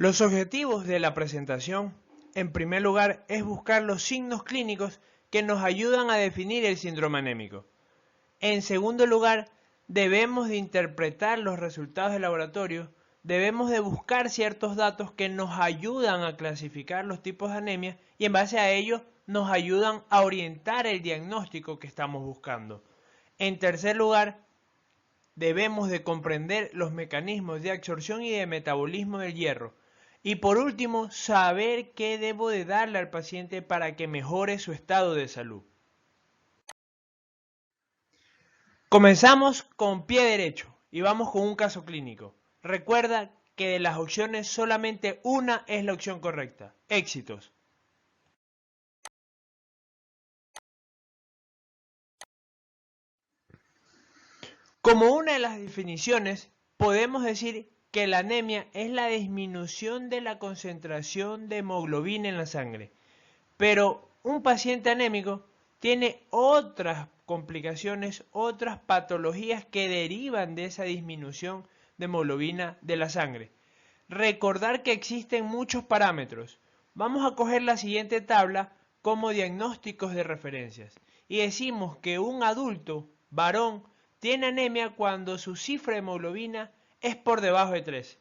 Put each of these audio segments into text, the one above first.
Los objetivos de la presentación, en primer lugar, es buscar los signos clínicos que nos ayudan a definir el síndrome anémico. En segundo lugar, debemos de interpretar los resultados del laboratorio, debemos de buscar ciertos datos que nos ayudan a clasificar los tipos de anemia y en base a ello nos ayudan a orientar el diagnóstico que estamos buscando. En tercer lugar, debemos de comprender los mecanismos de absorción y de metabolismo del hierro. Y por último, saber qué debo de darle al paciente para que mejore su estado de salud. Comenzamos con pie derecho y vamos con un caso clínico. Recuerda que de las opciones solamente una es la opción correcta. Éxitos. Como una de las definiciones, podemos decir que la anemia es la disminución de la concentración de hemoglobina en la sangre. Pero un paciente anémico tiene otras complicaciones, otras patologías que derivan de esa disminución de hemoglobina de la sangre. Recordar que existen muchos parámetros. Vamos a coger la siguiente tabla como diagnósticos de referencias. Y decimos que un adulto, varón, tiene anemia cuando su cifra de hemoglobina es por debajo de 3.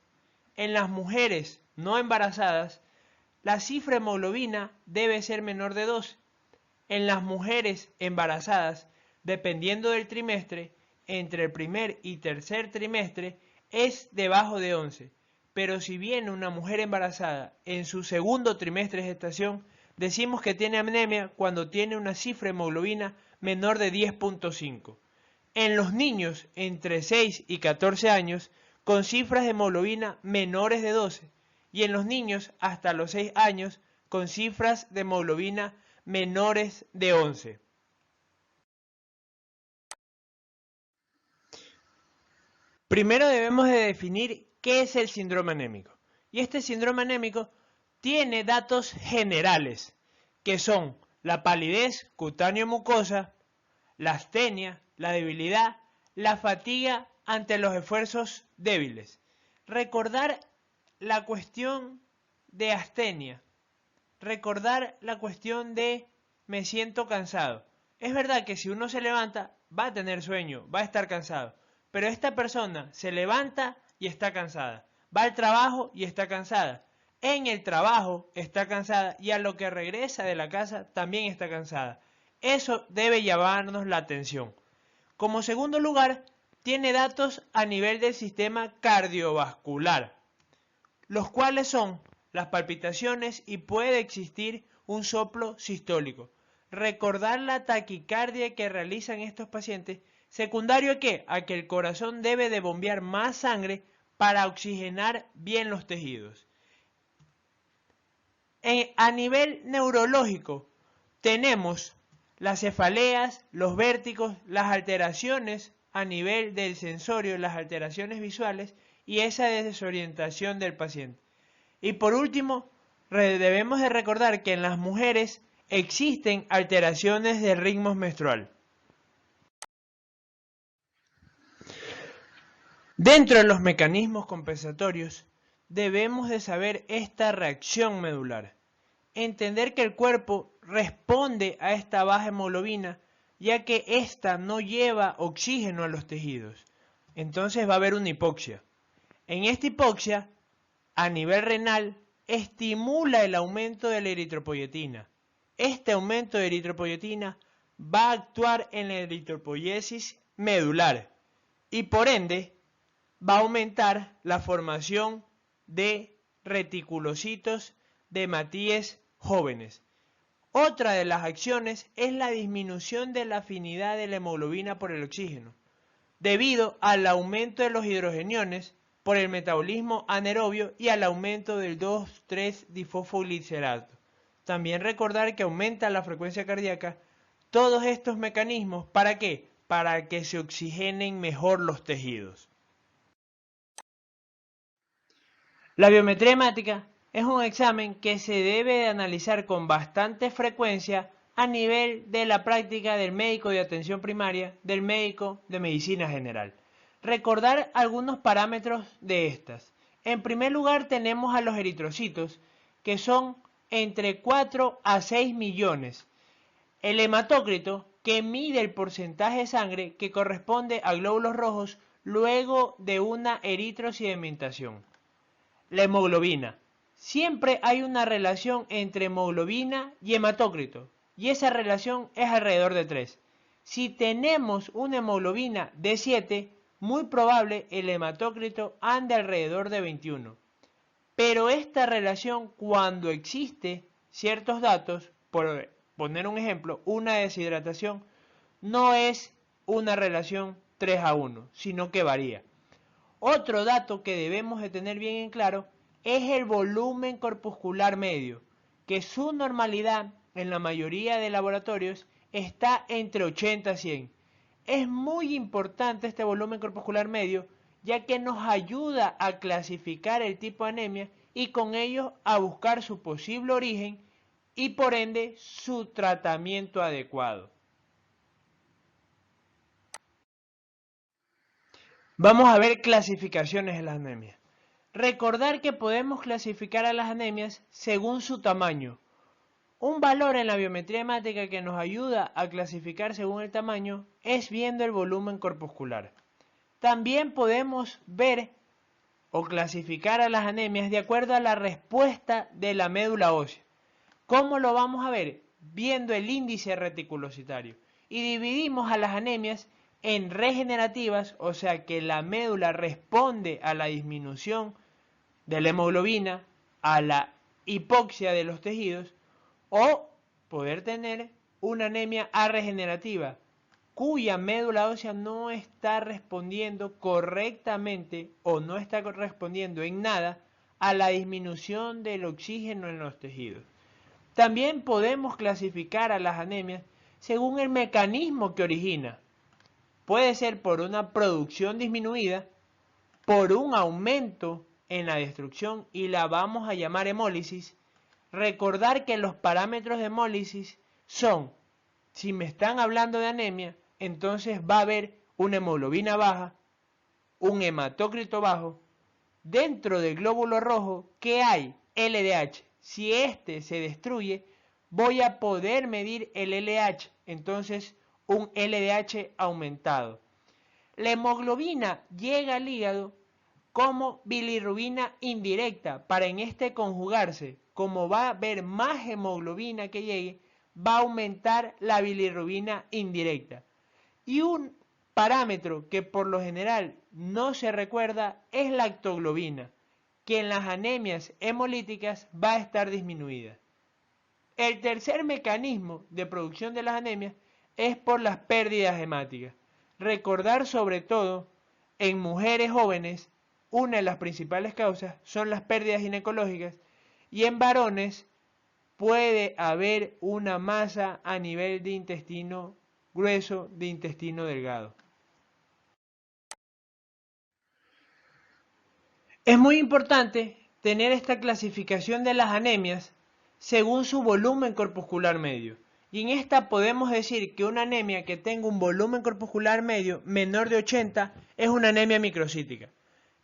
En las mujeres no embarazadas, la cifra de hemoglobina debe ser menor de 2. En las mujeres embarazadas, dependiendo del trimestre, entre el primer y tercer trimestre, es debajo de 11. Pero si viene una mujer embarazada en su segundo trimestre de gestación, decimos que tiene anemia cuando tiene una cifra de hemoglobina menor de 10.5. En los niños entre 6 y 14 años, con cifras de hemoglobina menores de 12. Y en los niños hasta los 6 años, con cifras de hemoglobina menores de 11. Primero debemos de definir qué es el síndrome anémico. Y este síndrome anémico tiene datos generales, que son la palidez cutáneo-mucosa, la astenia, la debilidad, la fatiga ante los esfuerzos débiles. Recordar la cuestión de astenia, recordar la cuestión de me siento cansado. Es verdad que si uno se levanta va a tener sueño, va a estar cansado, pero esta persona se levanta y está cansada, va al trabajo y está cansada, en el trabajo está cansada y a lo que regresa de la casa también está cansada. Eso debe llamarnos la atención. Como segundo lugar, tiene datos a nivel del sistema cardiovascular, los cuales son las palpitaciones y puede existir un soplo sistólico. Recordar la taquicardia que realizan estos pacientes, secundario a qué? A que el corazón debe de bombear más sangre para oxigenar bien los tejidos. A nivel neurológico, tenemos las cefaleas, los vértigos, las alteraciones a nivel del sensorio, las alteraciones visuales y esa desorientación del paciente. Y por último, debemos de recordar que en las mujeres existen alteraciones del ritmo menstrual. Dentro de los mecanismos compensatorios, debemos de saber esta reacción medular. Entender que el cuerpo responde a esta baja hemoglobina, ya que ésta no lleva oxígeno a los tejidos. Entonces va a haber una hipoxia. En esta hipoxia, a nivel renal, estimula el aumento de la eritropoyetina. Este aumento de eritropoyetina va a actuar en la eritropoyesis medular y por ende va a aumentar la formación de reticulocitos de hematíes jóvenes. Otra de las acciones es la disminución de la afinidad de la hemoglobina por el oxígeno, debido al aumento de los hidrogeniones por el metabolismo anaerobio y al aumento del 2,3-difosfoglicerato. También recordar que aumenta la frecuencia cardíaca. Todos estos mecanismos, ¿para qué? Para que se oxigenen mejor los tejidos. La biometría hemática es un examen que se debe de analizar con bastante frecuencia a nivel de la práctica del médico de atención primaria, del médico de medicina general. Recordar algunos parámetros de estas. En primer lugar tenemos a los eritrocitos, que son entre 4 a 6 millones. El hematócrito, que mide el porcentaje de sangre que corresponde a glóbulos rojos luego de una eritrosedimentación. La hemoglobina. Siempre hay una relación entre hemoglobina y hematócrito, y esa relación es alrededor de 3. Si tenemos una hemoglobina de 7, muy probable el hematócrito ande alrededor de 21. Pero esta relación, cuando existe ciertos datos, por poner un ejemplo, una deshidratación, no es una relación 3 a 1, sino que varía. Otro dato que debemos de tener bien en claro es el volumen corpuscular medio, que su normalidad en la mayoría de laboratorios está entre 80 a 100. Es muy importante este volumen corpuscular medio, ya que nos ayuda a clasificar el tipo de anemia y con ello a buscar su posible origen y por ende su tratamiento adecuado. Vamos a ver clasificaciones de las anemias. Recordar que podemos clasificar a las anemias según su tamaño. Un valor en la biometría hemática que nos ayuda a clasificar según el tamaño es viendo el volumen corpuscular. También podemos ver o clasificar a las anemias de acuerdo a la respuesta de la médula ósea. ¿Cómo lo vamos a ver? Viendo el índice reticulocitario. Y dividimos a las anemias en regenerativas, o sea que la médula responde a la disminución de la hemoglobina, a la hipoxia de los tejidos, o poder tener una anemia arregenerativa, cuya médula ósea no está respondiendo correctamente o no está respondiendo en nada a la disminución del oxígeno en los tejidos. También podemos clasificar a las anemias según el mecanismo que origina. Puede ser por una producción disminuida, por un aumento en la destrucción y la vamos a llamar hemólisis. Recordar que los parámetros de hemólisis son, si me están hablando de anemia, entonces va a haber una hemoglobina baja, un hematócrito bajo. Dentro del glóbulo rojo, ¿qué hay? LDH. Si este se destruye, voy a poder medir el LH, entonces un LDH aumentado. La hemoglobina llega al hígado como bilirrubina indirecta para en este conjugarse. Como va a haber más hemoglobina que llegue, va a aumentar la bilirrubina indirecta. Y un parámetro que por lo general no se recuerda es la lactoglobina, que en las anemias hemolíticas va a estar disminuida. El tercer mecanismo de producción de las anemias es por las pérdidas hemáticas. Recordar sobre todo en mujeres jóvenes, una de las principales causas son las pérdidas ginecológicas y en varones puede haber una masa a nivel de intestino grueso, de intestino delgado. Es muy importante tener esta clasificación de las anemias según su volumen corpuscular medio. Y en esta podemos decir que una anemia que tenga un volumen corpuscular medio menor de 80 es una anemia microcítica.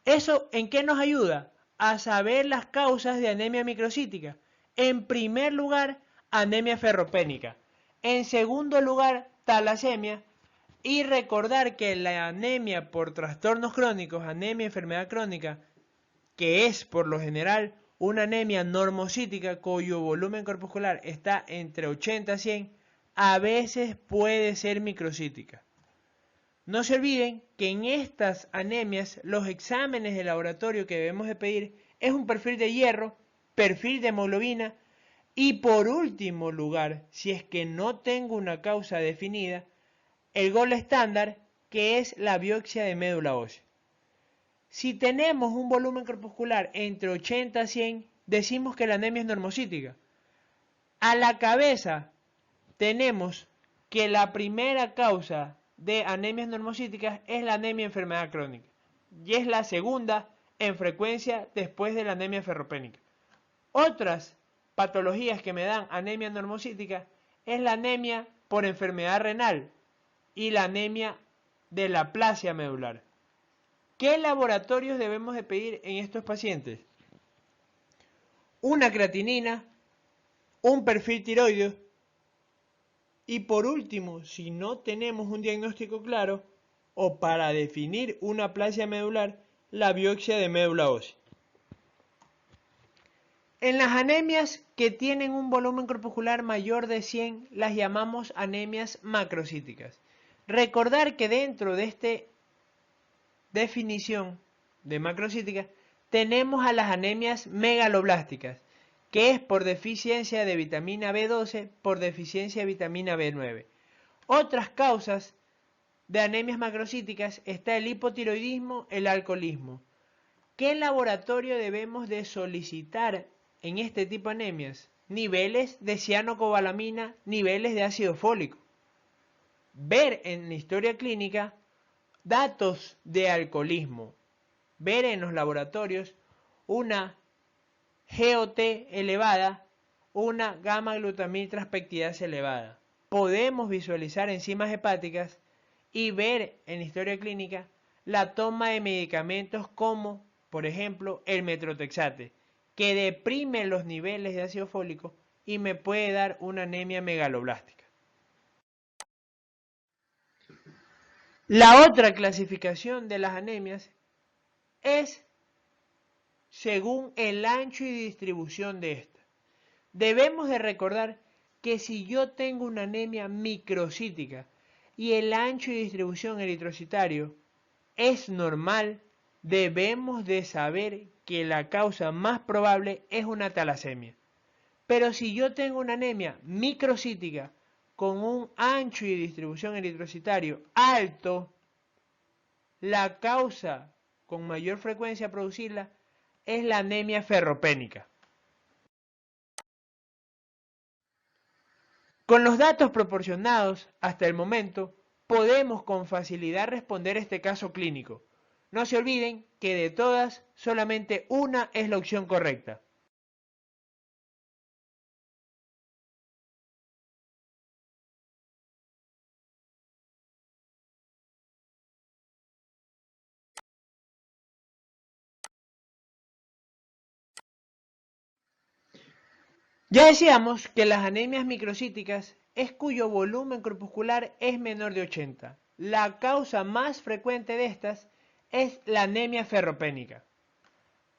¿Eso en qué nos ayuda? A saber las causas de anemia microcítica. En primer lugar, anemia ferropénica. En segundo lugar, talasemia. Y recordar que la anemia por trastornos crónicos, anemia enfermedad crónica, que es por lo general una anemia normocítica cuyo volumen corpuscular está entre 80 a 100, a veces puede ser microcítica. No se olviden que en estas anemias los exámenes de laboratorio que debemos de pedir es un perfil de hierro, perfil de hemoglobina y por último lugar, si es que no tengo una causa definida, el gol estándar que es la biopsia de médula ósea. Si tenemos un volumen corpuscular entre 80 a 100, decimos que la anemia es normocítica. A la cabeza tenemos que la primera causa de anemias normocíticas es la anemia enfermedad crónica y es la segunda en frecuencia después de la anemia ferropénica. Otras patologías que me dan anemia normocítica es la anemia por enfermedad renal y la anemia de la aplasia medular. ¿Qué laboratorios debemos de pedir en estos pacientes? Una creatinina, un perfil tiroideo y por último, si no tenemos un diagnóstico claro o para definir una aplasia medular, la biopsia de médula ósea. En las anemias que tienen un volumen corpuscular mayor de 100 las llamamos anemias macrocíticas. Recordar que dentro de esta definición de macrocítica tenemos a las anemias megaloblásticas, que es por deficiencia de vitamina B12 por deficiencia de vitamina B9. Otras causas de anemias macrocíticas está el hipotiroidismo, el alcoholismo. ¿Qué laboratorio debemos de solicitar en este tipo de anemias? Niveles de cianocobalamina, niveles de ácido fólico. Ver en la historia clínica datos de alcoholismo. Ver en los laboratorios una GOT elevada, una gamma-glutamil transpeptidasa elevada. Podemos visualizar enzimas hepáticas y ver en la historia clínica la toma de medicamentos como, por ejemplo, el metrotexate, que deprime los niveles de ácido fólico y me puede dar una anemia megaloblástica. La otra clasificación de las anemias es según el ancho y distribución de esta. Debemos de recordar que si yo tengo una anemia microcítica y el ancho y distribución eritrocitario es normal, debemos de saber que la causa más probable es una talasemia. Pero si yo tengo una anemia microcítica con un ancho y distribución eritrocitario alto, la causa con mayor frecuencia a producirla es la anemia ferropénica. Con los datos proporcionados hasta el momento, podemos con facilidad responder este caso clínico. No se olviden que de todas, solamente una es la opción correcta. Ya decíamos que las anemias microcíticas es cuyo volumen corpuscular es menor de 80. La causa más frecuente de estas es la anemia ferropénica.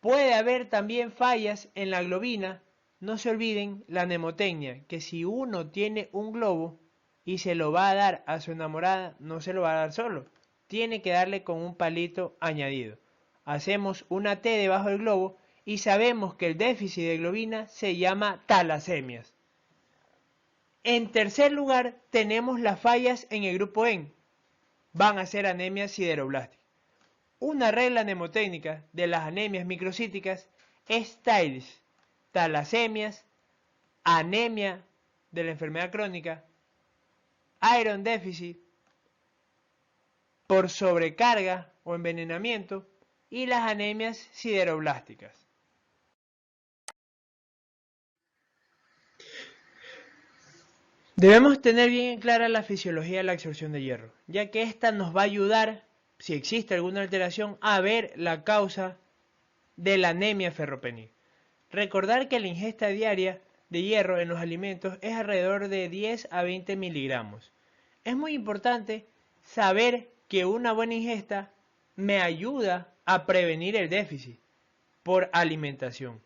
Puede haber también fallas en la globina. No se olviden la mnemotecnia, que si uno tiene un globo y se lo va a dar a su enamorada, no se lo va a dar solo. Tiene que darle con un palito añadido. Hacemos una T debajo del globo y sabemos que el déficit de globina se llama talasemias. En tercer lugar, tenemos las fallas en el grupo N. Van a ser anemias sideroblásticas. Una regla mnemotécnica de las anemias microcíticas es TAILS, talasemias, anemia de la enfermedad crónica, iron déficit por sobrecarga o envenenamiento y las anemias sideroblásticas. Debemos tener bien clara la fisiología de la absorción de hierro, ya que esta nos va a ayudar, si existe alguna alteración, a ver la causa de la anemia ferropénica. Recordar que la ingesta diaria de hierro en los alimentos es alrededor de 10 a 20 miligramos. Es muy importante saber que una buena ingesta me ayuda a prevenir el déficit por alimentación.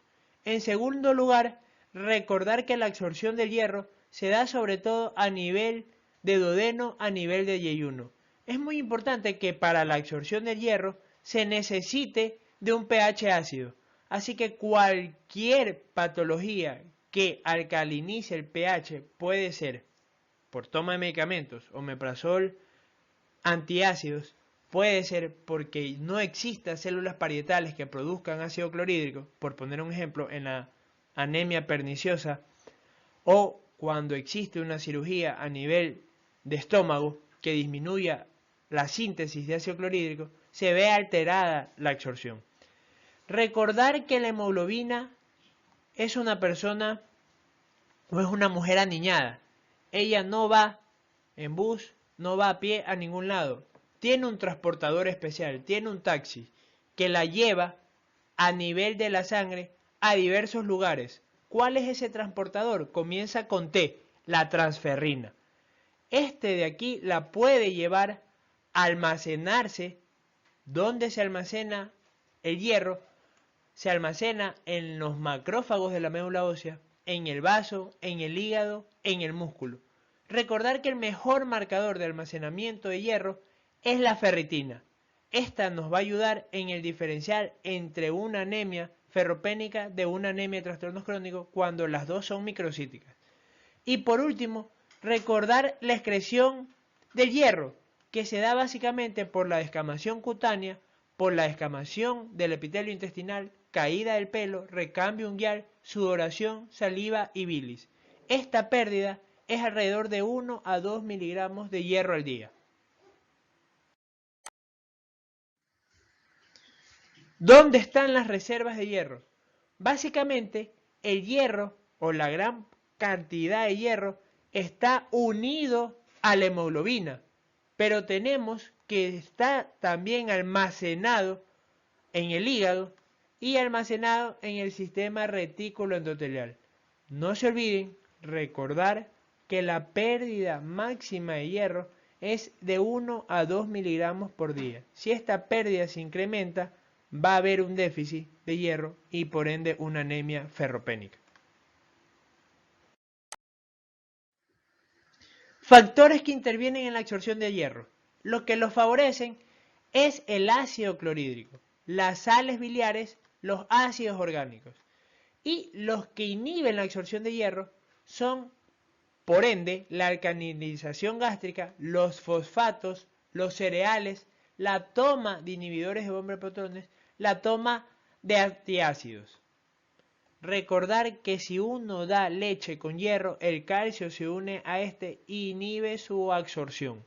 En segundo lugar, recordar que la absorción del hierro se da sobre todo a nivel de duodeno, a nivel de yeyuno. Es muy importante que para la absorción del hierro se necesite de un pH ácido. Así que cualquier patología que alcalinice el pH puede ser por toma de medicamentos, omeprazol, antiácidos, puede ser porque no existan células parietales que produzcan ácido clorhídrico, por poner un ejemplo, en la anemia perniciosa, o cuando existe una cirugía a nivel de estómago que disminuya la síntesis de ácido clorhídrico, se ve alterada la absorción. Recordar que la hemoglobina es una persona o es una mujer aniñada. Ella no va en bus, no va a pie a ningún lado. tiene un transportador especial, tiene un taxi que la lleva a nivel de la sangre a diversos lugares. ¿Cuál es ese transportador? Comienza con T, la transferrina. Este de aquí la puede llevar a almacenarse. ¿Dónde se almacena el hierro? Se almacena en los macrófagos de la médula ósea, en el vaso, en el hígado, en el músculo. Recordar que el mejor marcador de almacenamiento de hierro es la ferritina. Esta nos va a ayudar en el diferencial entre una anemia ferropénica de una anemia de trastornos crónicos cuando las dos son microcíticas. Y por último, recordar la excreción del hierro, que se da básicamente por la descamación cutánea, por la descamación del epitelio intestinal, caída del pelo, recambio unguial, sudoración, saliva y bilis. Esta pérdida es alrededor de 1 a 2 miligramos de hierro al día. ¿Dónde están las reservas de hierro? Básicamente, el hierro o la gran cantidad de hierro está unido a la hemoglobina, pero tenemos que está también almacenado en el hígado y almacenado en el sistema retículo endotelial. No se olviden recordar que la pérdida máxima de hierro es de 1 a 2 miligramos por día. Si esta pérdida se incrementa, va a haber un déficit de hierro y por ende una anemia ferropénica. Factores que intervienen en la absorción de hierro. Lo que lo favorecen es el ácido clorhídrico, las sales biliares, los ácidos orgánicos. Y los que inhiben la absorción de hierro son, por ende, la alcalinización gástrica, los fosfatos, los cereales, la toma de inhibidores de bomba de protones, la toma de antiácidos. Recordar que si uno da leche con hierro, el calcio se une a este e inhibe su absorción.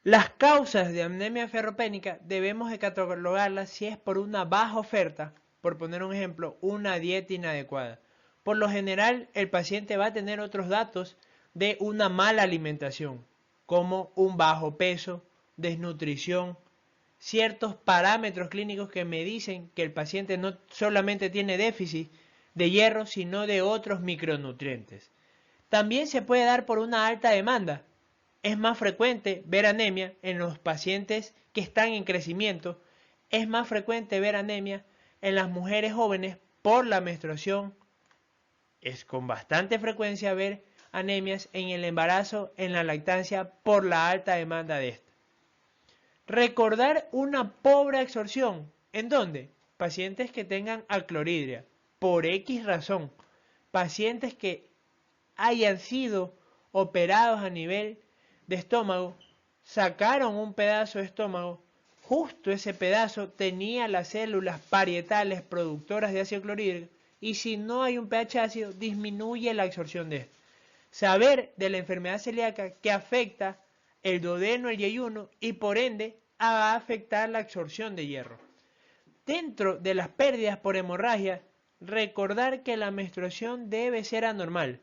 Las causas de anemia ferropénica debemos de catalogarlas si es por una baja oferta, por poner un ejemplo, una dieta inadecuada. Por lo general, el paciente va a tener otros datos de una mala alimentación, como un bajo peso, desnutrición, ciertos parámetros clínicos que me dicen que el paciente no solamente tiene déficit de hierro, sino de otros micronutrientes. También se puede dar por una alta demanda. Es más frecuente ver anemia en los pacientes que están en crecimiento. Es más frecuente ver anemia en las mujeres jóvenes por la menstruación. Es con bastante frecuencia ver anemias en el embarazo, en la lactancia, por la alta demanda de esta. Recordar una pobre absorción. ¿En dónde? Pacientes que tengan aclorhidria, por X razón. Pacientes que hayan sido operados a nivel de estómago, sacaron un pedazo de estómago, justo ese pedazo tenía las células parietales productoras de ácido clorhídrico y si no hay un pH ácido disminuye la absorción de esto. Saber de la enfermedad celíaca que afecta el duodeno, el yeyuno y por ende va a afectar la absorción de hierro. Dentro de las pérdidas por hemorragia, recordar que la menstruación debe ser anormal.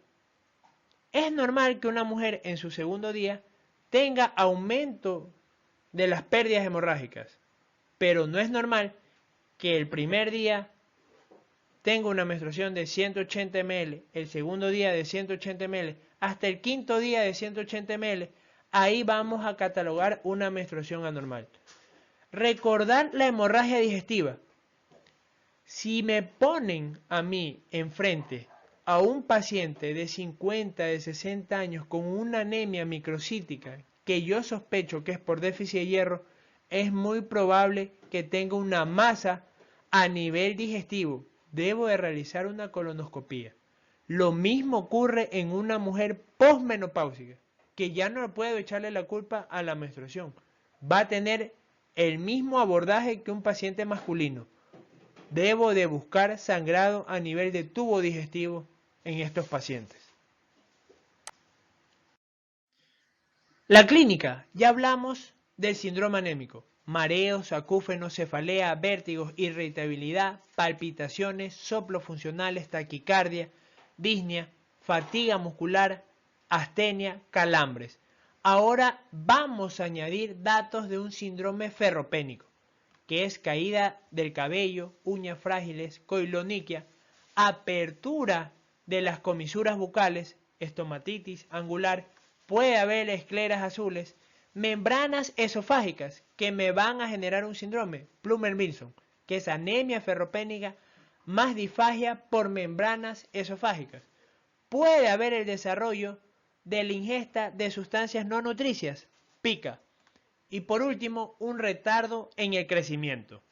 Es normal que una mujer en su segundo día tenga aumento de las pérdidas hemorrágicas, pero no es normal que el primer día tenga una menstruación de 180 ml, el segundo día de 180 ml, hasta el quinto día de 180 ml, ahí vamos a catalogar una menstruación anormal. Recordar la hemorragia digestiva. Si me ponen a mí enfrente a un paciente de 50, de 60 años con una anemia microcítica que yo sospecho que es por déficit de hierro, es muy probable que tenga una masa a nivel digestivo. Debo de realizar una colonoscopía. Lo mismo ocurre en una mujer posmenopáusica, que ya no puedo echarle la culpa a la menstruación. Va a tener el mismo abordaje que un paciente masculino. Debo de buscar sangrado a nivel de tubo digestivo en estos pacientes. La clínica, ya hablamos del síndrome anémico. Mareos, acúfenos, cefalea, vértigos, irritabilidad, palpitaciones, soplos funcionales, taquicardia, disnea, fatiga muscular, astenia, calambres. Ahora vamos a añadir datos de un síndrome ferropénico, que es caída del cabello, uñas frágiles, coiloniquia, apertura de las comisuras bucales, estomatitis angular, puede haber escleras azules, membranas esofágicas que me van a generar un síndrome, Plummer-Vinson, que es anemia ferropénica más disfagia por membranas esofágicas. Puede haber el desarrollo de la ingesta de sustancias no nutricias, pica. Y por último, un retardo en el crecimiento.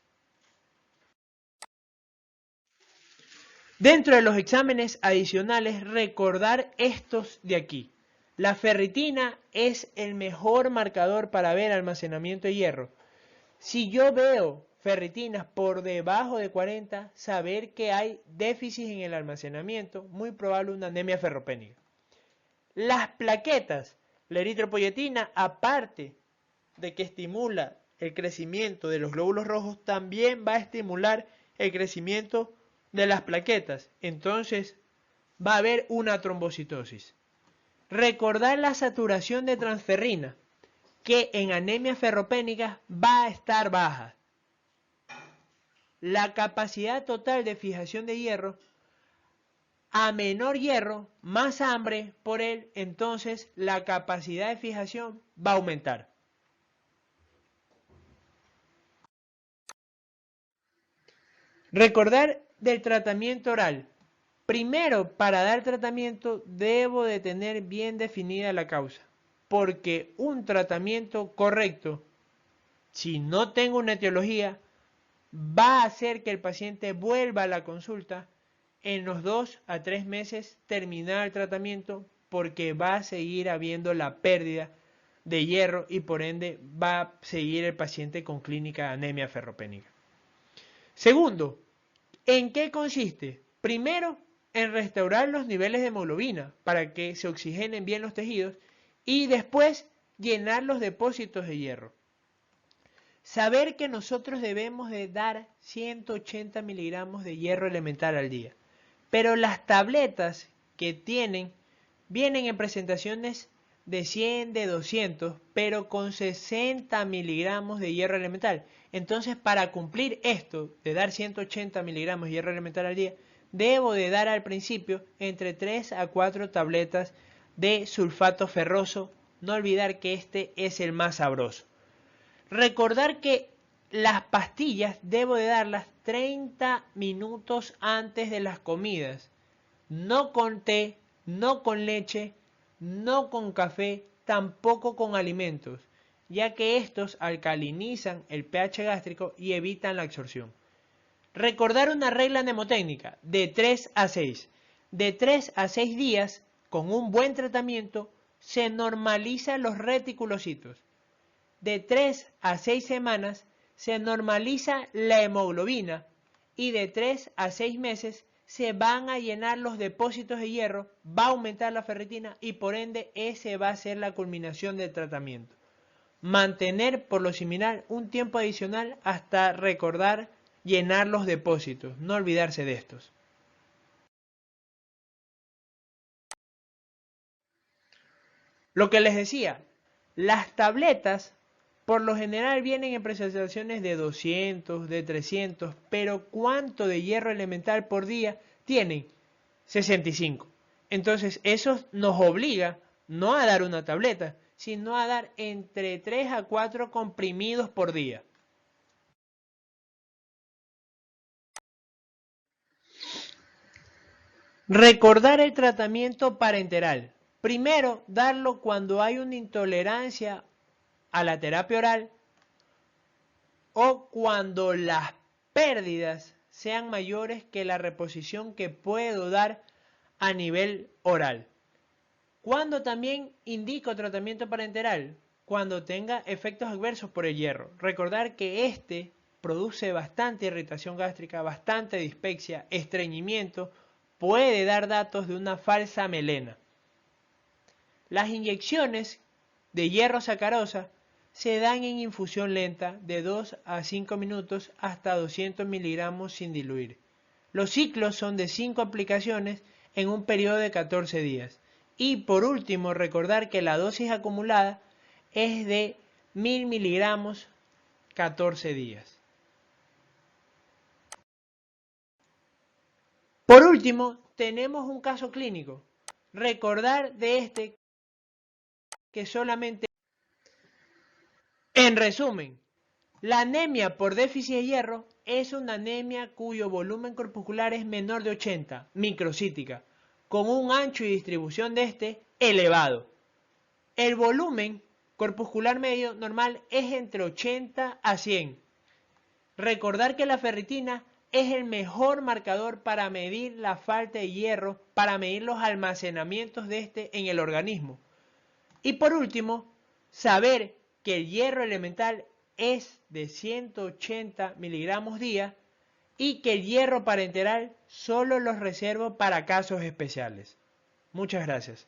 Dentro de los exámenes adicionales, recordar estos de aquí. La ferritina es el mejor marcador para ver almacenamiento de hierro. Si yo veo ferritinas por debajo de 40, saber que hay déficit en el almacenamiento, muy probable una anemia ferropénica. Las plaquetas, la eritropoyetina, aparte de que estimula el crecimiento de los glóbulos rojos, también va a estimular el crecimiento de las plaquetas. Entonces va a haber una trombocitosis. Recordar la saturación de transferrina, que en anemias ferropénicas va a estar baja. La capacidad total de fijación de hierro, a menor hierro, más hambre por él, entonces la capacidad de fijación va a aumentar. Recordar del tratamiento oral. Primero, para dar tratamiento debo de tener bien definida la causa, porque un tratamiento correcto, si no tengo una etiología, va a hacer que el paciente vuelva a la consulta en los 2 a 3 meses terminar el tratamiento, porque va a seguir habiendo la pérdida de hierro y por ende va a seguir el paciente con clínica de anemia ferropénica. Segundo, ¿en qué consiste? Primero, en restaurar los niveles de hemoglobina para que se oxigenen bien los tejidos y después llenar los depósitos de hierro. Saber que nosotros debemos de dar 180 miligramos de hierro elemental al día, pero las tabletas que vienen en presentaciones de 100, de 200, pero con 60 miligramos de hierro elemental. Entonces, para cumplir esto de dar 180 miligramos de hierro elemental al día, debo de dar al principio entre 3 a 4 tabletas de sulfato ferroso. No olvidar que este es el más sabroso. Recordar que las pastillas debo de darlas 30 minutos antes de las comidas. No con té, no con leche, no con café, tampoco con alimentos, ya que estos alcalinizan el pH gástrico y evitan la absorción. Recordar una regla mnemotécnica de 3 a 6. De 3 a 6 días, con un buen tratamiento, se normalizan los reticulocitos. De 3 a 6 semanas se normaliza la hemoglobina y de 3 a 6 meses se van a llenar los depósitos de hierro, va a aumentar la ferritina y por ende ese va a ser la culminación del tratamiento. Mantener por lo similar un tiempo adicional hasta recordar llenar los depósitos, no olvidarse de estos. Lo que les decía, las tabletas por lo general vienen en presentaciones de 200, de 300, pero ¿cuánto de hierro elemental por día tienen? 65. Entonces eso nos obliga no a dar una tableta, sino a dar entre 3 a 4 comprimidos por día. Recordar el tratamiento parenteral. Primero, darlo cuando hay una intolerancia a la terapia oral o cuando las pérdidas sean mayores que la reposición que puedo dar a nivel oral. ¿Cuándo también indico tratamiento parenteral? Cuando tenga efectos adversos por el hierro. Recordar que este produce bastante irritación gástrica, bastante dispepsia, estreñimiento, puede dar datos de una falsa melena. Las inyecciones de hierro sacarosa se dan en infusión lenta de 2 a 5 minutos hasta 200 miligramos sin diluir. Los ciclos son de 5 aplicaciones en un periodo de 14 días Y por último, recordar que la dosis acumulada es de 1000 miligramos 14 días. Por último, tenemos un caso clínico. Recordar de este que solamente... En resumen, la anemia por déficit de hierro es una anemia cuyo volumen corpuscular es menor de 80, microcítica, con un ancho y distribución de este elevado. El volumen corpuscular medio normal es entre 80 a 100. Recordar que la ferritina es el mejor marcador para medir la falta de hierro, para medir los almacenamientos de este en el organismo. Y por último, saber que el hierro elemental es de 180 miligramos día y que el hierro parenteral solo los reservo para casos especiales. Muchas gracias.